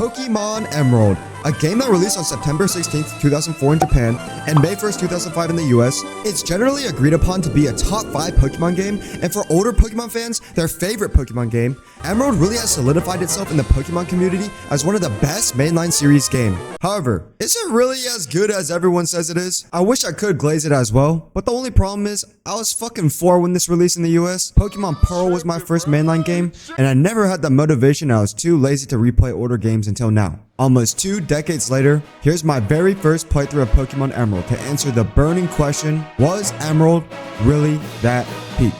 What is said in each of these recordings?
Pokémon Emerald, a game that released on September 16th, 2004 in Japan and May 1st, 2005 in the US. It's generally agreed upon to be a top 5 Pokemon game, and for older Pokemon fans, their favorite Pokemon game. Emerald really has solidified itself in the Pokemon community as one of the best mainline series game. However, is it really as good as everyone says it is? I wish I could glaze it as well, but the only problem is, I was fucking 4 when this released in the US. Pokemon Pearl was my first mainline game, and I never had the motivation. I was too lazy to replay older games until now. Almost 2 decades later, here's my very first playthrough of Pokemon Emerald to answer the burning question, was Emerald really that peak?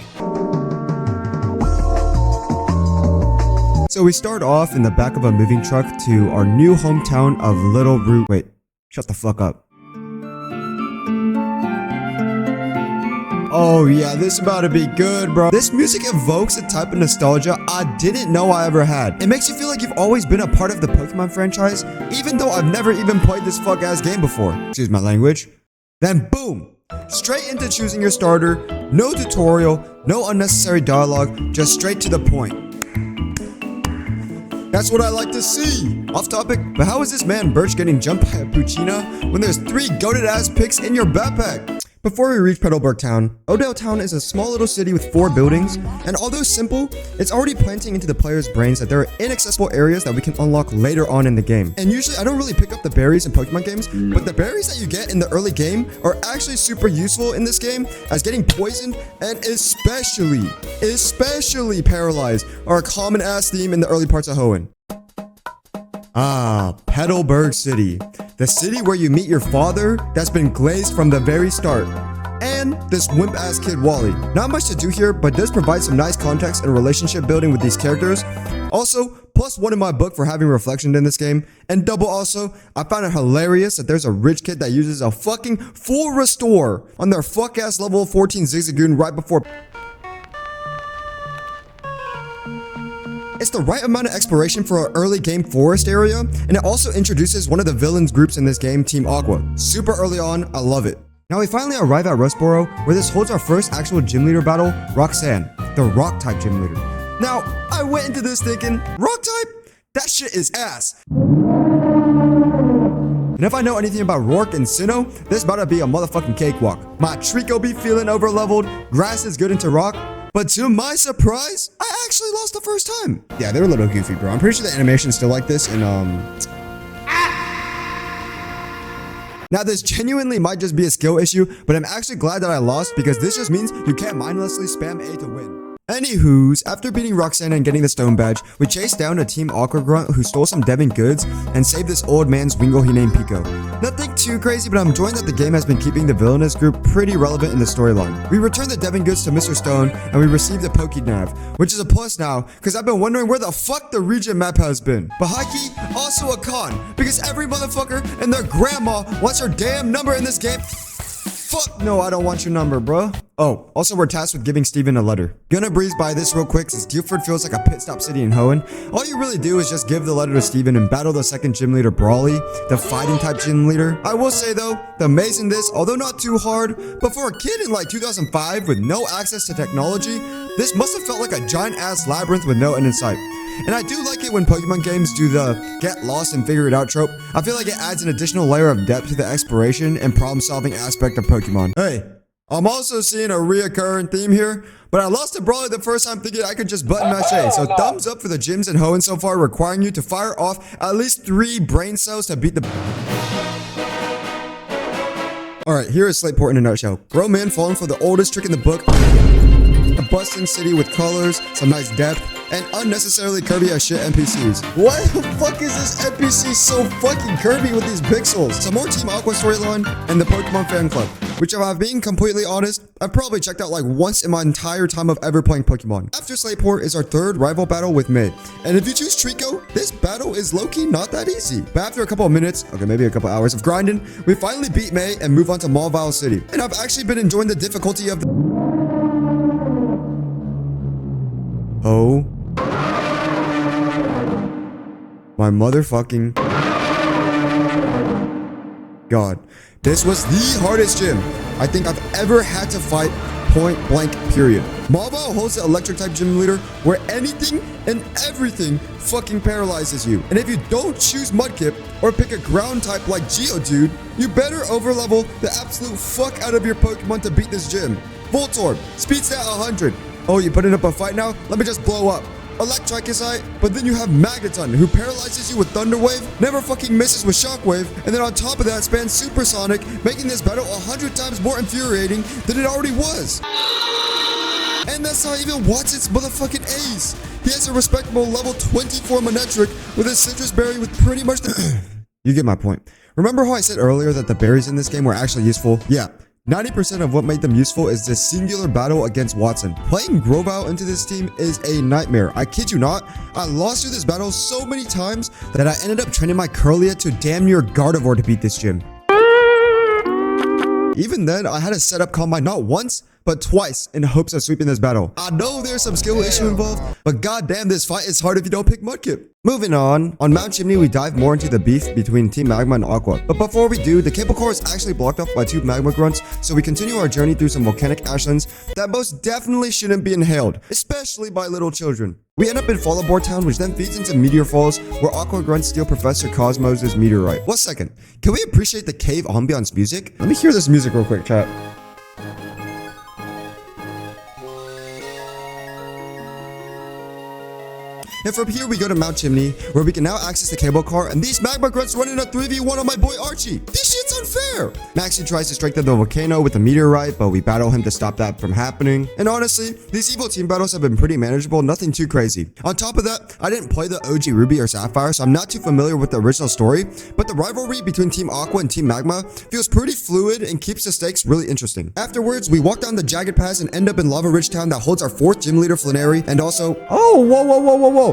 So we start off in the back of a moving truck to our new hometown of Little Root. Wait, shut the fuck up. Oh yeah, this is about to be good, bro. This music evokes a type of nostalgia I didn't know I ever had. It makes you feel like you've always been a part of the Pokemon franchise, even though I've never even played this fuck-ass game before. Excuse my language. Then boom! Straight into choosing your starter, no tutorial, no unnecessary dialogue, just straight to the point. That's what I like to see! Off topic, but how is this man Birch getting jumped by a Puccina when there's 3 goated-ass picks in your backpack? Before we reach Petalburg Town, Odell Town is a small little city with 4 buildings, and although simple, it's already planting into the player's brains that there are inaccessible areas that we can unlock later on in the game. And usually I don't really pick up the berries in Pokemon games, but the berries that you get in the early game are actually super useful in this game, as getting poisoned and especially paralyzed are a common ass theme in the early parts of Hoenn. Ah, Petalburg City. The city where you meet your father that's been glazed from the very start. And this wimp-ass kid Wally. Not much to do here, but does provide some nice context and relationship building with these characters. Also, +1 in my book for having reflection in this game. And double also, I found it hilarious that there's a rich kid that uses a fucking full restore on their fuck-ass level 14 Zigzagoon right before. It's the right amount of exploration for our early game forest area, and it also introduces one of the villains groups in this game, Team Aqua. Super early on, I love it. Now we finally arrive at Rustboro, where this holds our first actual gym leader battle, Roxanne, the rock type gym leader. Now, I went into this thinking, rock type? That shit is ass. And if I know anything about Rourke and Sinnoh, this about to be a motherfucking cakewalk. My Trico be feeling overleveled, grass is good into rock, but to my surprise, I actually lost the first time. Yeah, they were a little goofy, bro. I'm pretty sure the animation's still like this, and Now this genuinely might just be a skill issue, but I'm actually glad that I lost because this just means you can't mindlessly spam A to win. Anywho's, after beating Roxanne and getting the stone badge, we chased down a Team Aqua grunt who stole some Devon goods and saved this old man's Wingull he named Pico. Nothing too crazy, but I'm enjoying that the game has been keeping the villainous group pretty relevant in the storyline. We returned the Devon goods to Mr. Stone, and we received a Pokénav, which is a plus now, because I've been wondering where the fuck the region map has been. But high-key, also a con, because every motherfucker and their grandma wants your damn number in this game. Fuck no, I don't want your number, bro. Oh, also we're tasked with giving Steven a letter. Gonna breeze by this real quick since Guilford feels like a pit stop city in Hoenn. All you really do is just give the letter to Steven and battle the second gym leader Brawly, the fighting type gym leader. I will say though, the maze in this, although not too hard, but for a kid in like 2005 with no access to technology, this must have felt like a giant ass labyrinth with no end in sight. And I do like it when Pokemon games do the get lost and figure it out trope. I feel like it adds an additional layer of depth to the exploration and problem solving aspect of Pokemon. Hey, I'm also seeing a reoccurring theme here, but I lost to Brawly the first time thinking I could just button mash A. So thumbs up for the gyms in Hoenn so far, requiring you to fire off at least 3 brain cells to beat the... Alright, here is Slateport in a nutshell. Grown man falling for the oldest trick in the book. A bustling city with colors, some nice depth, and unnecessarily curvy as shit NPCs. Why the fuck is this NPC so fucking curvy with these pixels? Some more Team Aqua storyline and the Pokemon fan club, which if I'm being completely honest, I've probably checked out like once in my entire time of ever playing Pokemon. After Slateport is our 3rd rival battle with May. And if you choose Trico, this battle is low-key not that easy. But after a couple of minutes, okay, maybe a couple hours of grinding, we finally beat May and move on to Malvile City. And I've actually been enjoying the difficulty of the... Oh my motherfucking God. This was the hardest gym I think I've ever had to fight point blank period. Mobile holds the electric type gym leader where anything and everything fucking paralyzes you. And if you don't choose Mudkip or pick a ground type like Geodude, you better overlevel the absolute fuck out of your Pokemon to beat this gym. Voltorb, speed stat 100. Oh, you putting up a fight now? Let me just blow up. Electricizite, but then you have Magneton, who paralyzes you with Thunder Wave, never fucking misses with Shockwave, and then on top of that spans Supersonic, making this battle 100 times more infuriating than it already was. And that's not even Watson's motherfucking ace. He has a respectable level 24 Manectric with a Citrus Berry with pretty much the... You get my point. Remember how I said earlier that the berries in this game were actually useful? Yeah. 90% of what made them useful is this singular battle against Watson. Playing Grovyle into this team is a nightmare. I kid you not, I lost through this battle so many times that I ended up training my Curlia to damn near Gardevoir to beat this gym. Even then, I had to set up Combine not once, but twice in hopes of sweeping this battle. I know there's some skill issue involved, but goddamn, this fight is hard if you don't pick Mudkip. Moving on Mount Chimney, we dive more into the beef between Team Magma and Aqua. But before we do, the cable car is actually blocked off by 2 Magma Grunts, so we continue our journey through some volcanic ashlands that most definitely shouldn't be inhaled, especially by little children. We end up in Fallabor Town, which then feeds into Meteor Falls, where Aqua Grunts steal Professor Cosmos' meteorite. 1 second, can we appreciate the cave ambiance music? Let me hear this music real quick, chat. And from here, we go to Mount Chimney, where we can now access the cable car, and these Magma Grunts running a 3v1 on my boy Archie. This shit's unfair! Maxie tries to strengthen the volcano with a meteorite, but we battle him to stop that from happening. And honestly, these evil team battles have been pretty manageable, nothing too crazy. On top of that, I didn't play the OG Ruby or Sapphire, so I'm not too familiar with the original story, but the rivalry between Team Aqua and Team Magma feels pretty fluid and keeps the stakes really interesting. Afterwards, we walk down the Jagged Pass and end up in Lava Ridge Town that holds our 4th gym leader, Flannery, and also... Oh, whoa!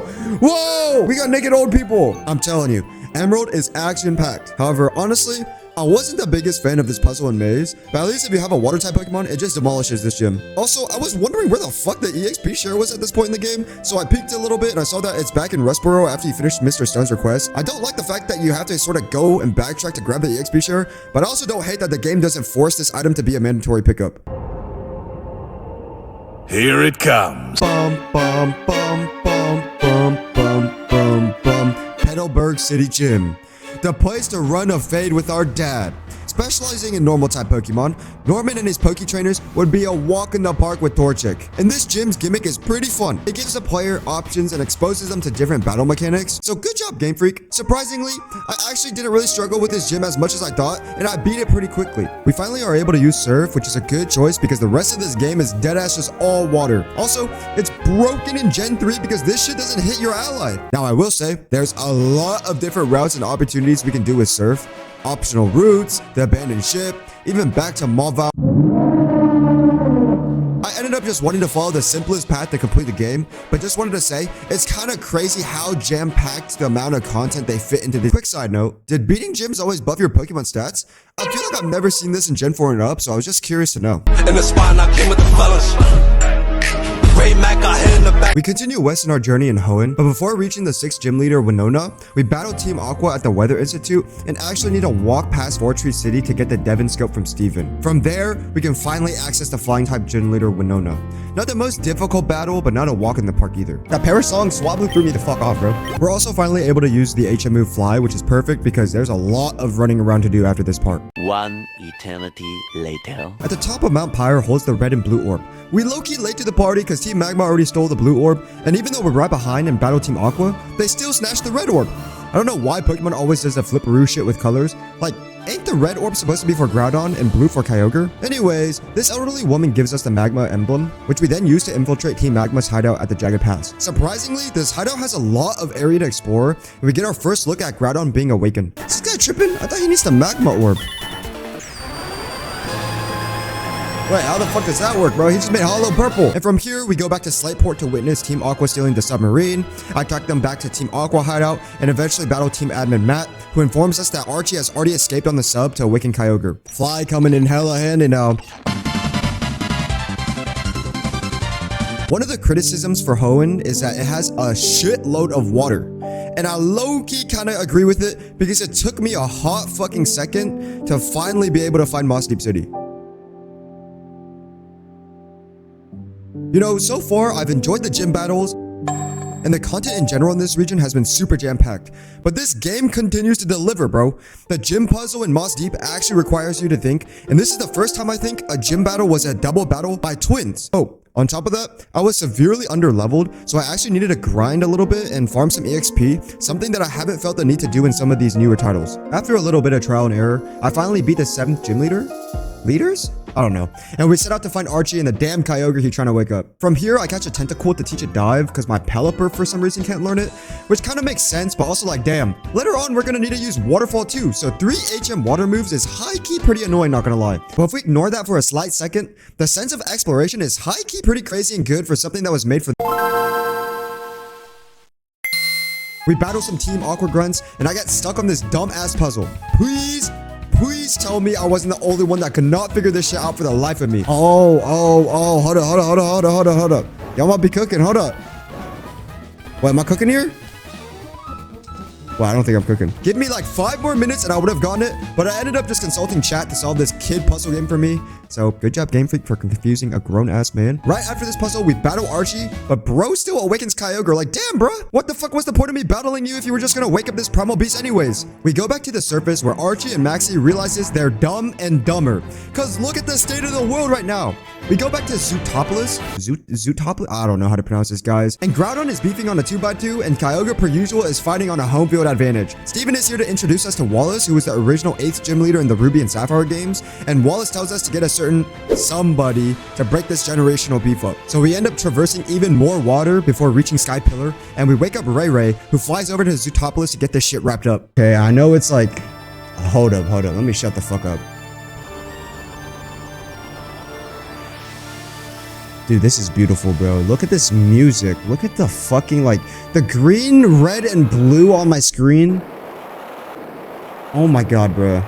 We got naked old people! I'm telling you, Emerald is action-packed. However, honestly, I wasn't the biggest fan of this puzzle and maze, but at least if you have a water-type Pokemon, it just demolishes this gym. Also, I was wondering where the fuck the EXP share was at this point in the game, so I peeked a little bit and I saw that it's back in Rustboro after you finished Mr. Stone's request. I don't like the fact that you have to sort of go and backtrack to grab the EXP share, but I also don't hate that the game doesn't force this item to be a mandatory pickup. Here it comes. Petalburg City Gym, the place to run a fade with our dad. Specializing in normal type Pokemon, Norman and his Poke trainers would be a walk in the park with Torchic. And this gym's gimmick is pretty fun. It gives the player options and exposes them to different battle mechanics. So good job, Game Freak. Surprisingly, I actually didn't really struggle with this gym as much as I thought, and I beat it pretty quickly. We finally are able to use Surf, which is a good choice because the rest of this game is deadass just all water. Also, it's broken in Gen 3 because this shit doesn't hit your ally. Now, I will say, there's a lot of different routes and opportunities we can do with Surf. Optional routes, the abandoned ship, even back to Mauval. I ended up just wanting to follow the simplest path to complete the game, but just wanted to say, it's kind of crazy how jam-packed the amount of content they fit into this. Quick side note, did beating gyms always buff your Pokemon stats? I feel like I've never seen this in Gen 4 and up, so I was just curious to know. In the spot, I came with the fellas. We continue west in our journey in Hoenn, but before reaching the 6th gym leader, Winona, we battle Team Aqua at the Weather Institute and actually need to walk past Fortree City to get the Devon Scope from Steven. From there, we can finally access the flying type gym leader, Winona. Not the most difficult battle, but not a walk in the park either. That Parasong Swablu threw me the fuck off, bro. We're also finally able to use the HM move Fly, which is perfect because there's a lot of running around to do after this part. One eternity later. At the top of Mount Pyre holds the red and blue orb. We low-key late to the party because Team Magma already stole the blue orb, and even though we're right behind and battle Team Aqua, they still snatched the red orb. I don't know why Pokemon always does the flipperoo shit with colors. Like, ain't the red orb supposed to be for Groudon and blue for Kyogre? Anyways, this elderly woman gives us the Magma emblem, which we then use to infiltrate Team Magma's hideout at the Jagged Pass. Surprisingly, this hideout has a lot of area to explore, and we get our first look at Groudon being awakened. Is this guy tripping? I thought he needs the Magma orb. Wait, how the fuck does that work, bro? He just made Hollow purple. And from here, we go back to Slateport to witness Team Aqua stealing the submarine. I track them back to Team Aqua hideout and eventually battle Team Admin Matt, who informs us that Archie has already escaped on the sub to awaken Kyogre. Fly coming in hella handy now. One of the criticisms for Hoenn is that it has a shitload of water. And I low-key kind of agree with it because it took me a hot fucking second to finally be able to find Moss Deep City. You know, so far I've enjoyed the gym battles, and the content in general in this region has been super jam-packed. But this game continues to deliver, bro. The gym puzzle in Moss Deep actually requires you to think, and this is the first time I think a gym battle was a double battle by twins. Oh, on top of that, I was severely underleveled, so I actually needed to grind a little bit and farm some EXP, something that I haven't felt the need to do in some of these newer titles. After a little bit of trial and error, I finally beat the 7th gym leaders? I don't know. And we set out to find Archie and the damn Kyogre he trying to wake up. From here, I catch a Tentacool to teach it dive because my Pelipper for some reason can't learn it, which kind of makes sense, but also like, damn. Later on, we're going to need to use Waterfall too, so 3 HM water moves is high-key pretty annoying, not going to lie. But if we ignore that for a slight second, the sense of exploration is high-key pretty crazy and good for something that was made for... We battle some Team Awkward Grunts, and I get stuck on this dumb-ass puzzle. Please tell me I wasn't the only one that could not figure this shit out for the life of me. Oh, hold up. Y'all might be cooking, hold up. What, am I cooking here? Well, I don't think I'm cooking. Give me like 5 more minutes and I would have gotten it, but I ended up just consulting chat to solve this kid puzzle game for me. So good job Game Freak for confusing a grown-ass man. Right after this puzzle, we battle Archie, but bro still awakens Kyogre. Like, damn, bro. What the fuck was the point of me battling you if you were just gonna wake up this primal beast anyways? We go back to the surface where Archie and Maxie realizes they're dumb and dumber. Cause look at the state of the world right now. We go back to Zootopolis. Zootopolis? I don't know how to pronounce this, guys. And Groudon is beefing on a 2x2, and Kyogre, per usual, is fighting on a home field advantage. Steven is here to introduce us to Wallace, who was the original 8th gym leader in the Ruby and Sapphire games, and Wallace tells us to get a certain somebody to break this generational beef up. So we end up traversing even more water before reaching Sky Pillar, and we wake up Ray Ray, who flies over to Zootopolis to get this shit wrapped up. Okay, I know it's like... Hold up. Let me shut the fuck up. Dude, this is beautiful, bro. Look at this music. Look at the fucking, like, the green, red, and blue on my screen. Oh my god, bro.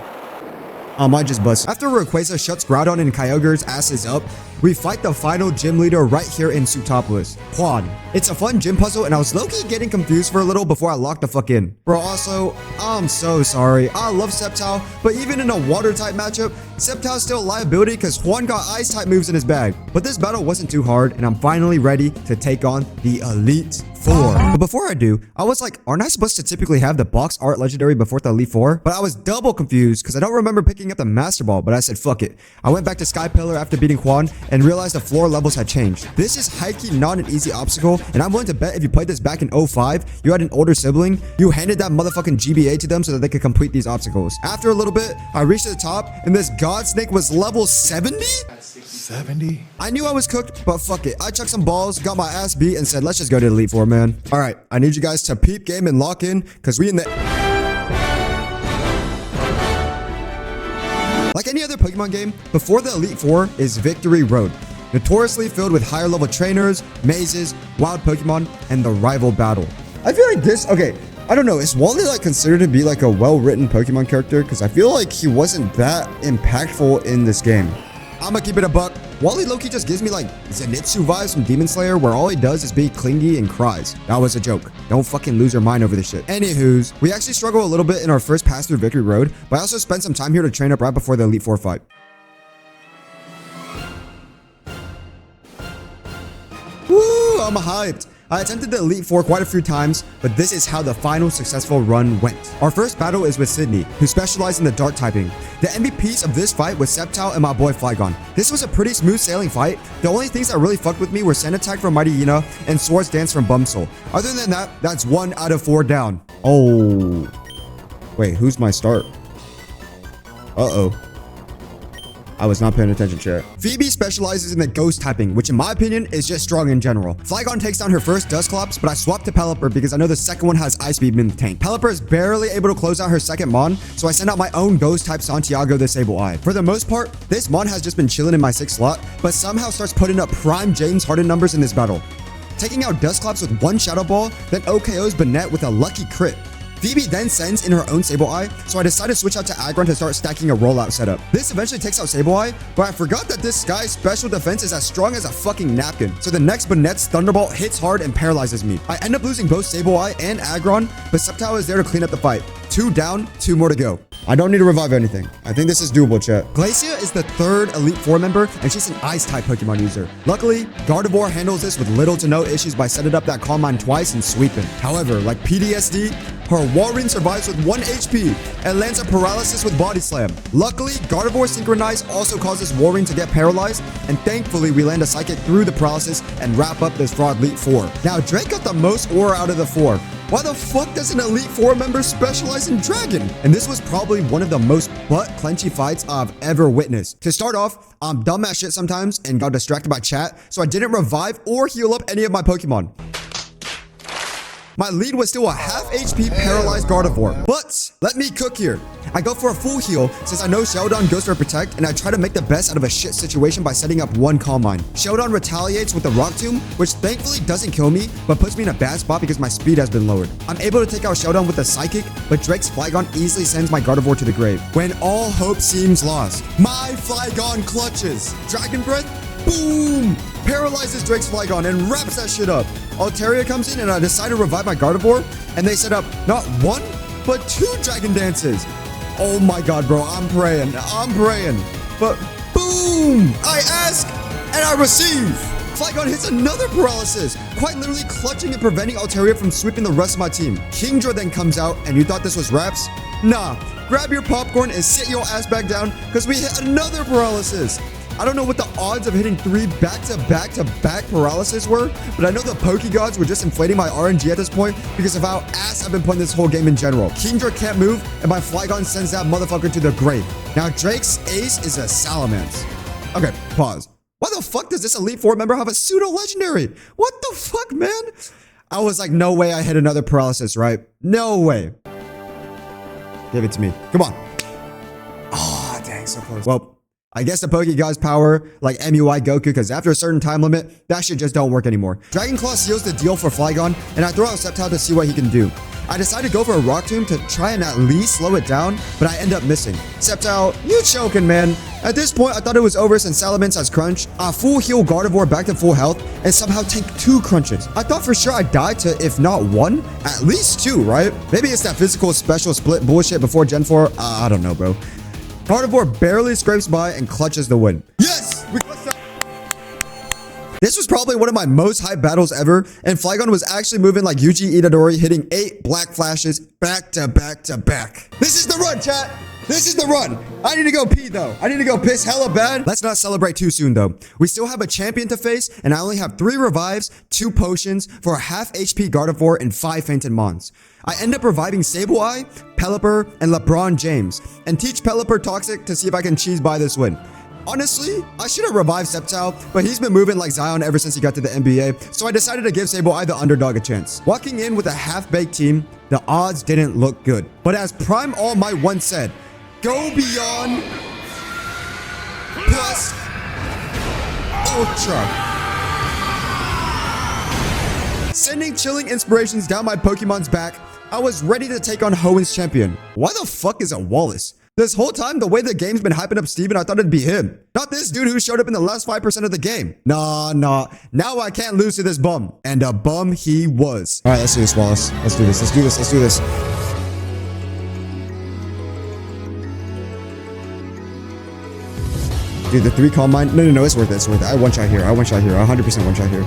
I might just bust. After Rayquaza shuts Groudon and Kyogre's asses up, we fight the final gym leader right here in Zootopolis, Quan. It's a fun gym puzzle, and I was low-key getting confused for a little before I locked the fuck in. Bro, also, I'm so sorry. I love Sceptile, but even in a water-type matchup, Sceptile's still a liability because Juan got ice-type moves in his bag. But this battle wasn't too hard, and I'm finally ready to take on the Elite Four. But before I do, I was like, aren't I supposed to typically have the box art legendary before the Elite Four? But I was double confused because I don't remember picking up the Master Ball, but I said, fuck it. I went back to Sky Pillar after beating Quan and realized the floor levels had changed. This is high-key not an easy obstacle, and I'm willing to bet if you played this back in 05, you had an older sibling, you handed that motherfucking GBA to them so that they could complete these obstacles. After a little bit, I reached the top, and this God Snake was level 70? 70? I knew I was cooked, but fuck it. I chucked some balls, got my ass beat, and said, let's just go to Elite Four, man. All right, I need you guys to peep game and lock in, because we in the... Like any other Pokemon game, before the Elite Four is Victory Road, notoriously filled with higher level trainers, mazes, wild Pokemon, and the rival battle. I feel like this, okay, I don't know, is Wally like considered to be like a well-written Pokemon character? Because I feel like he wasn't that impactful in this game. I'ma keep it a buck. Wally low-key just gives me like Zenitsu vibes from Demon Slayer, where all he does is be clingy and cries. That was a joke. Don't fucking lose your mind over this shit. Anywho's, we actually struggle a little bit in our first pass through Victory Road, but I also spent some time here to train up right before the Elite Four fight. Woo, I'm hyped. I attempted the Elite Four quite a few times, but this is how the final successful run went. Our first battle is with Sydney, who specialized in the dark typing. The MVPs of this fight was Sceptile and my boy Flygon. This was a pretty smooth sailing fight. The only things that really fucked with me were Sand Attack from Mighty Yina and Swords Dance from Bumsoul. Other than that, that's 1 out of 4 down. Oh. Wait, who's my start? Uh-oh. I was not paying attention, chat. Phoebe specializes in the ghost typing, which in my opinion is just strong in general. Flygon takes down her first Dusclops, but I swapped to Pelipper because I know the second one has Ice Beam in the tank. Pelipper is barely able to close out her second Mon, so I send out my own ghost type Santiago the Sable-Eye. For the most part, this Mon has just been chilling in my 6th slot, but somehow starts putting up prime James Harden numbers in this battle. Taking out Dusclops with 1 Shadow Ball, then OKOs Banette with a lucky crit. Phoebe then sends in her own Sable-Eye, so I decided to switch out to Aggron to start stacking a rollout setup. This eventually takes out Sable-Eye, but I forgot that this guy's special defense is as strong as a fucking napkin. So the next Banette's Thunderbolt hits hard and paralyzes me. I end up losing both Sable-Eye and Aggron, but Sceptile is there to clean up the fight. 2 down, 2 more to go. I don't need to revive anything. I think this is doable, chat. Glacia is the third Elite Four member, and she's an Ice-type Pokemon user. Luckily, Gardevoir handles this with little to no issues by setting up that Calm Mind twice and sweeping. However, like PTSD, her Walrein survives with 1 HP and lands a paralysis with Body Slam. Luckily, Gardevoir Synchronize also causes Walrein to get paralyzed, and thankfully we land a Psychic through the paralysis and wrap up this fraud Elite Four. Now, Drake got the most aura out of the four. Why the fuck does an Elite Four member specialize in Dragon? And this was probably one of the most butt-clenchy fights I've ever witnessed. To start off, I'm dumb as shit sometimes and got distracted by chat, so I didn't revive or heal up any of my Pokemon. My lead was still a half HP paralyzed Gardevoir. But let me cook here. I go for a full heal since I know Sheldon goes for Protect, and I try to make the best out of a shit situation by setting up 1 Calm Mind. Sheldon retaliates with the Rock Tomb, which thankfully doesn't kill me, but puts me in a bad spot because my speed has been lowered. I'm able to take out Sheldon with a Psychic, but Drake's Flygon easily sends my Gardevoir to the grave. When all hope seems lost, my Flygon clutches. Dragon Breath, boom! Paralyzes Drake's Flygon and wraps that shit up. Altaria comes in and I decide to revive my Gardevoir, and they set up not 1, but 2 Dragon Dances. Oh my god, bro, I'm praying. But boom! I ask and I receive. Flygon hits another paralysis, quite literally clutching and preventing Altaria from sweeping the rest of my team. Kingdra then comes out, and you thought this was wraps? Nah, grab your popcorn and sit your ass back down because we hit another paralysis. I don't know what the odds of hitting 3 back-to-back paralysis were, but I know the Pokegods were just inflating my RNG at this point because of how ass I've been playing this whole game in general. Kingdra can't move, and my Flygon sends that motherfucker to the grave. Now, Drake's ace is a Salamence. Okay, pause. Why the fuck does this Elite Four member have a pseudo-legendary? What the fuck, man? I was like, no way I hit another paralysis, right? No way. Give it to me. Come on. Oh, dang, so close. Well, I guess the Pokegod's power, like MUI Goku, because after a certain time limit, that shit just don't work anymore. Dragon Claw seals the deal for Flygon, and I throw out Sceptile to see what he can do. I decide to go for a Rock Tomb to try and at least slow it down, but I end up missing. Sceptile, you choking, man. At this point, I thought it was over since Salamence has Crunch. I full heal Gardevoir back to full health, and somehow tank 2 crunches. I thought for sure I'd die to, if not 1, at least 2, right? Maybe it's that physical special split bullshit before Gen 4. I don't know, bro. Gardevoir barely scrapes by and clutches the win. Yes! We clutched that. This was probably one of my most hype battles ever, and Flygon was actually moving like Yuji Itadori, hitting 8 black flashes back to back to back. This is the run, chat! This is the run! I need to go pee, though. I need to go piss hella bad. Let's not celebrate too soon, though. We still have a champion to face, and I only have 3 revives, 2 potions, for a half HP Gardevoir, and 5 fainted Mons. I end up reviving Sableye, Pelipper, and LeBron James, and teach Pelipper Toxic to see if I can cheese by this win. Honestly, I should have revived Sceptile, but he's been moving like Zion ever since he got to the NBA, so I decided to give Sableye the underdog a chance. Walking in with a half-baked team, the odds didn't look good. But as Prime All Might once said, go beyond plus ultra. Sending chilling inspirations down my Pokemon's back, I was ready to take on Hoenn champion. Why the fuck is it Wallace? This whole time, the way the game's been hyping up Steven, I thought it'd be him. Not this dude who showed up in the last 5% of the game. Nah. Now I can't lose to this bum. And a bum he was. All right, let's do this, Wallace. Let's do this. Dude, the 3 Calm Mind. No, it's worth it. I one-shot here. 100% one-shot here.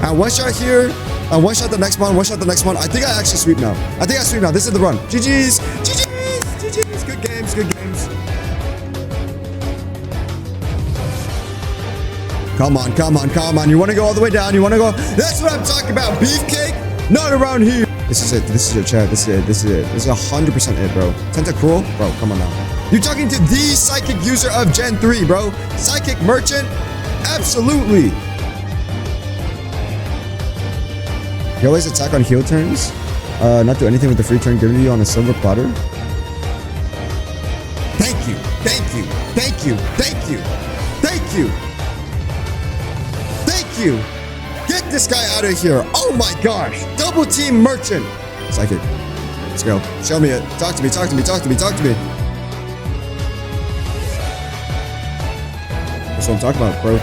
I one-shot here. I one-shot the next one. I think I actually sweep now. This is the run. GG's. Good games. Come on. You want to go all the way down? That's what I'm talking about. Beefcake? Not around here. This is it, chat. This is 100% it, bro. Tentacruel? Bro, come on now. You're talking to the Psychic user of Gen 3, bro. Psychic Merchant? Absolutely. You always attack on heal turns. Not do anything with the free turn given to you on a silver platter. Thank you. Get this guy out of here. Oh my gosh. Double team Merchant. Psychic. Let's go. Show me it. Talk to me. That's what I'm talking about, bro.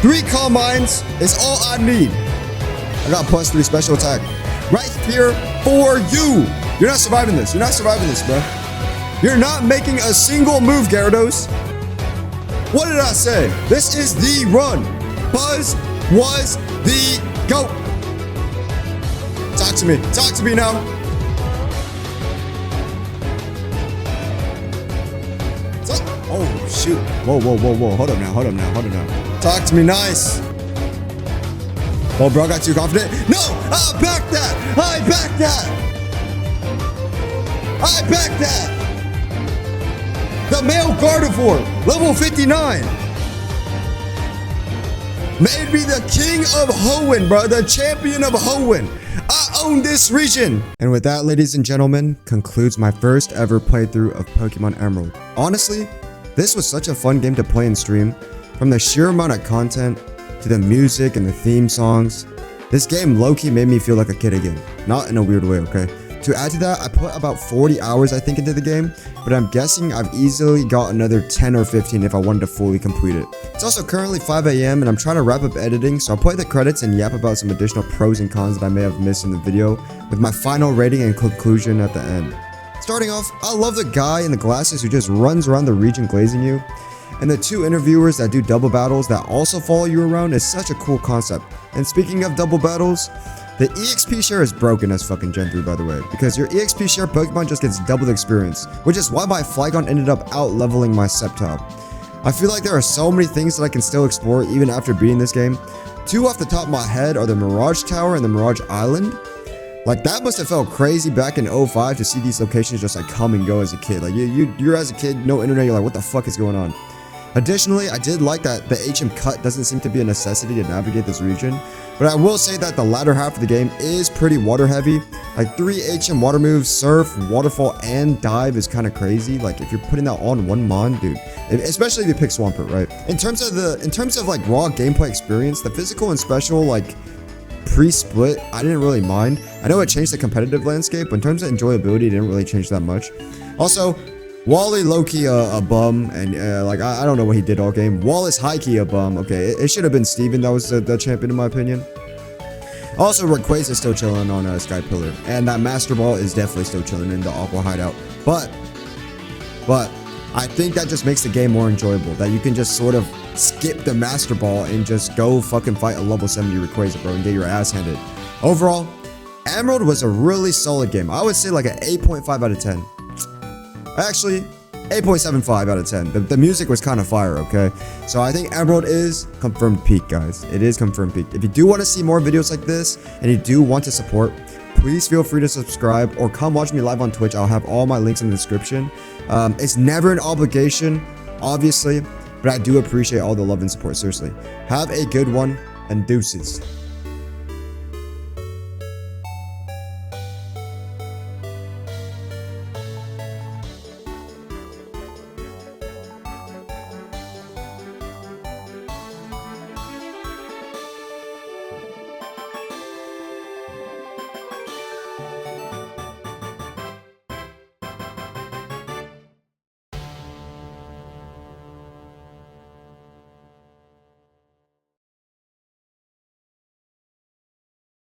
Three Calm Minds is all I need. I got +3 special attack right here for you. You're not surviving this. You're not surviving this, bro. You're not making a single move, Gyarados. What did I say? This is the run. Buzz was the GOAT. Talk to me. Talk to me now. Oh, shoot. Whoa. Hold up now. Talk to me nice. Oh, bro, I got too confident. No! I back that! I back that! The male Gardevoir, level 59. Made me the king of Hoenn, bro. The champion of Hoenn. I own this region. And with that, ladies and gentlemen, concludes my first ever playthrough of Pokemon Emerald. Honestly, this was such a fun game to play and stream. From the sheer amount of content, to the music and the theme songs. This game low-key made me feel like a kid again. Not in a weird way, okay? To add to that, I put about 40 hours, I think, into the game, but I'm guessing I've easily got another 10 or 15 if I wanted to fully complete it. It's also currently 5 a.m. and I'm trying to wrap up editing, so I'll play the credits and yap about some additional pros and cons that I may have missed in the video, with my final rating and conclusion at the end. Starting off, I love the guy in the glasses who just runs around the region glazing you. And the two interviewers that do double battles that also follow you around is such a cool concept. And speaking of double battles, the EXP share is broken as fucking Gen 3, by the way, because your EXP share Pokemon just gets double the experience, which is why my Flygon ended up out-leveling my Sceptile. I feel like there are so many things that I can still explore even after beating this game. Two off the top of my head are the Mirage Tower and the Mirage Island. Like, that must have felt crazy back in 05 to see these locations just like come and go as a kid. Like, you're as a kid, no internet, you're like, what the fuck is going on? Additionally, I did like that the HM cut doesn't seem to be a necessity to navigate this region, but I will say that the latter half of the game is pretty water heavy. Like 3 HM water moves, Surf, Waterfall, and Dive is kind of crazy. Like if you're putting that on one Mon, dude, especially if you pick Swampert, right? In terms of like raw gameplay experience, the physical and special like pre-split, I didn't really mind. I know it changed the competitive landscape, but in terms of enjoyability, it didn't really change that much. Also, Wally low-key a bum, and like I don't know what he did all game. Wallace high-key a bum. Okay, it should have been Steven that was the champion in my opinion. Also, Rayquaza is still chilling on Sky Pillar, and that Master Ball is definitely still chilling in the Aqua Hideout. But I think that just makes the game more enjoyable. That you can just sort of skip the Master Ball and just go fucking fight a level 70 Rayquaza, bro, and get your ass handed. Overall, Emerald was a really solid game. I would say like an 8.5 out of 10. Actually, 8.75 out of 10. The music was kind of fire, okay? So I think Emerald is confirmed peak, guys. It is confirmed peak. If you do want to see more videos like this, and you do want to support, please feel free to subscribe or come watch me live on Twitch. I'll have all my links in the description. It's never an obligation, obviously, but I do appreciate all the love and support, seriously. Have a good one, and deuces.